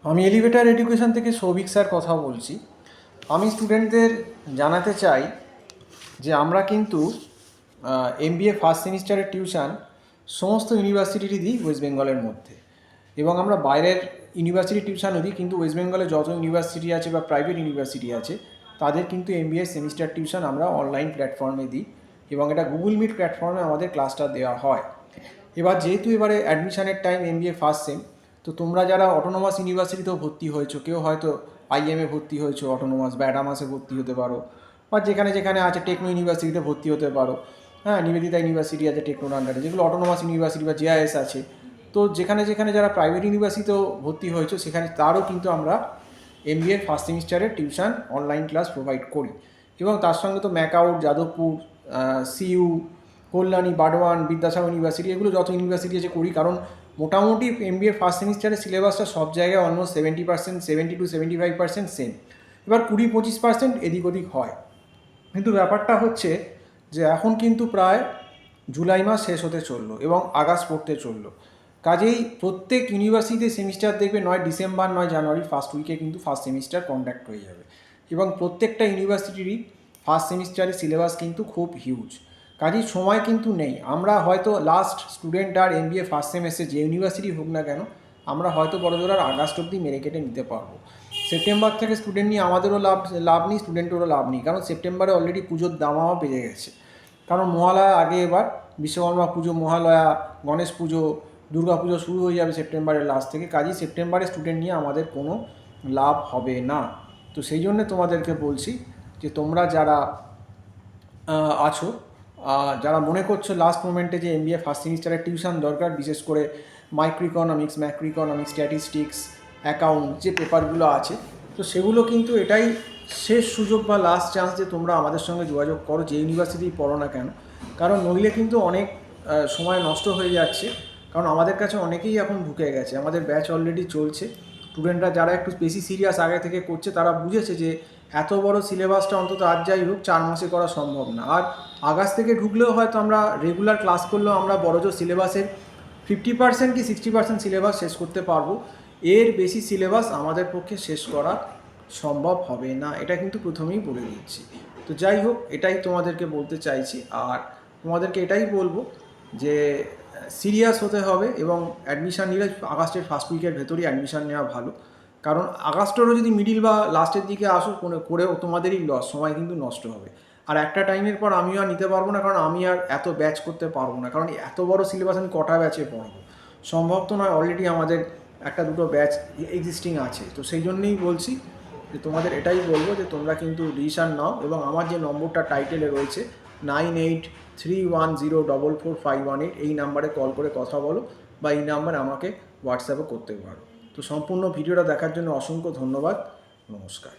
আমি elevator education থেকে Souvik sir কথা বলছি। আমি স্টুডেন্টদের জানাতে চাই যে আমরা কিন্তু এমবিএ ফার্স্ট সেমিস্টারের টিউশন সমস্ত ইউনিভার্সিটিরই দিই ওয়েস্ট বেঙ্গলের মধ্যে, এবং আমরা বাইরের ইউনিভার্সিটি টিউশনও দিই, কিন্তু ওয়েস্ট বেঙ্গলে যত ইউনিভার্সিটি আছে বা প্রাইভেট ইউনিভার্সিটি আছে তাদের কিন্তু এমবিএ সেমিস্টার টিউশন আমরা অনলাইন প্ল্যাটফর্মে দিই, এবং এটা গুগল মিট প্ল্যাটফর্মে আমাদের ক্লাসটা দেওয়া হয়। এবার যেহেতু এবারে অ্যাডমিশনের টাইম এমবিএ ফার্স্ট সেম, তো তোমরা যারা অটোনোমাস ইউনিভার্সিটিতেও ভর্তি হয়েছো, কেউ হয়তো আইএমএ ভর্তি হয়েছো অটোনোমাস বা অ্যাডামাসে ভর্তি হতে পারো, বা যেখানে যেখানে আছে টেকনো ইউনিভার্সিটিতে ভর্তি হতে পারো। হ্যাঁ, নিবেদিতা ইউনিভার্সিটি আছে টেকনোর আন্ডারে, যেগুলো অটোনোমাস ইউনিভার্সিটি বা জেআইএস আছে। তো যেখানে যেখানে যারা প্রাইভেট ইউনিভার্সিটিতেও ভর্তি হয়েছো সেখানে তারও কিন্তু আমরা এমবিএর ফার্স্ট সেমিস্টারের টিউশন অনলাইন ক্লাস প্রোভাইড করি। এবং তার সঙ্গে তো ম্যাকআউট, যাদবপুর, সিইউ, কল্যাণী, বাডওয়ান, বিদ্যাসাগর ইউনিভার্সিটি, এগুলো যত ইউনিভার্সিটি আছে করি। কারণ মোটামুটি এমবিএর ফার্স্ট সেমিস্টারের সিলেবাসটা সব জায়গায় অলমোস্ট 70%, 70-75% সেম। এবার 20-25% এদিক ওদিক হয়, কিন্তু ব্যাপারটা হচ্ছে যে এখন কিন্তু প্রায় জুলাই মাস শেষ হতে চললো এবং আগস্ট পড়তে চললো। কাজেই প্রত্যেক ইউনিভার্সিটিতে সেমিস্টার দেখবে নয় ডিসেম্বর নয় জানুয়ারি ফার্স্ট উইকে কিন্তু ফার্স্ট সেমিস্টার কন্ডাক্ট হয়ে যাবে, এবং প্রত্যেকটা ইউনিভার্সিটিরই ফার্স্ট সেমিস্টারের সিলেবাস কিন্তু খুব হিউজ। কাজেই সময় কিন্তু নেই। আমরা হয়তো লাস্ট স্টুডেন্ট আর এমবিএ ফার্স্ট সেমেস্টার যে ইউনিভার্সিটি হোক না কেন, আমরা হয়তো বড়জোর আর আগস্ট অবধি মেরে কেটে নিতে পারবো। সেপ্টেম্বর থেকে স্টুডেন্ট নিয়ে আমাদেরও লাভ নেই, স্টুডেন্টেরও লাভ নেই, কারণ সেপ্টেম্বরে অলরেডি পুজোর দামামা বেড়ে গেছে। কারণ মহালয়া আগে এবার বিশ্বকর্মা পুজো, মহালয়া, গণেশ পুজো, দুর্গা পুজো শুরু হয়ে যাবে সেপ্টেম্বরের লাস্ট থেকে। কাজেই সেপ্টেম্বরে স্টুডেন্ট নিয়ে আমাদের কোনো লাভ হবে না। তো সেই জন্য তোমাদেরকে বলছি যে তোমরা যারা আছো, যারা মনে করছো লাস্ট মোমেন্টে যে এমবিএ ফার্স্ট সেমিস্টারের টিউশন দরকার, বিশেষ করে microeconomics, macroeconomics, statistics, account যে পেপারগুলো আছে, তো সেগুলো কিন্তু এটাই শেষ সুযোগ বা লাস্ট চান্স যে তোমরা আমাদের সঙ্গে যোগাযোগ করো, যে ইউনিভার্সিটিই পড়ো না কেন। কারণ নইলে কিন্তু অনেক সময় নষ্ট হয়ে যাচ্ছে। কারণ আমাদের কাছে অনেকেই এখন ঢুকে গেছে, আমাদের ব্যাচ অলরেডি চলছে। স্টুডেন্টরা যারা একটু বেশি সিরিয়াস আগে থেকে করছে তারা বুঝেছে যে এত বড় সিলেবাসটা অন্তত আজ যাই হোক 4 মাসে করা সম্ভব না। আর আগস্ট থেকে ঢুকলেও হয়তো আমরা রেগুলার ক্লাস করলেও আমরা বড়জোর সিলেবাসের 50% কি 60% সিলেবাস শেষ করতে পারবো। এর বেশি সিলেবাস আমাদের পক্ষে শেষ করা সম্ভব হবে না, এটা কিন্তু প্রথমেই বলে দিচ্ছি। তো যাই হোক, এটাই তোমাদেরকে বলতে চাইছি। আর তোমাদেরকে এটাই বলবো যে সিরিয়াস হতে হবে, এবং অ্যাডমিশান নিলে আগস্টের ফার্স্ট উইকের ভেতরেই অ্যাডমিশান নেওয়া ভালো। কারণ আগস্টেরও যদি মিডিল বা লাস্টের দিকে আসো করেও তোমাদেরই লস, সময় কিন্তু নষ্ট হবে। আর একটা টাইমের পর আমিও আর নিতে পারবো না, কারণ আমি আর এত ব্যাচ করতে পারবো না। কারণ এত বড় সিলেবাস আমি কটা ব্যাচে পড়াবো, সম্ভব তো নয়। অলরেডি আমাদের একটা দুটো ব্যাচ এক্সিস্টিং আছে। তো সেই জন্যই বলছি যে তোমাদের এটাই বলবো যে তোমরা কিন্তু ডিসিশান নাও, এবং আমার যে নম্বরটা টাইটেলে রয়েছে 9831044518, এই নাম্বারে কল করে কথা বলো, বা এই নাম্বারে আমাকে হোয়াটসঅ্যাপও করতে পারো। তো সম্পূর্ণ ভিডিওটা দেখার জন্য অসংখ্য ধন্যবাদ। নমস্কার।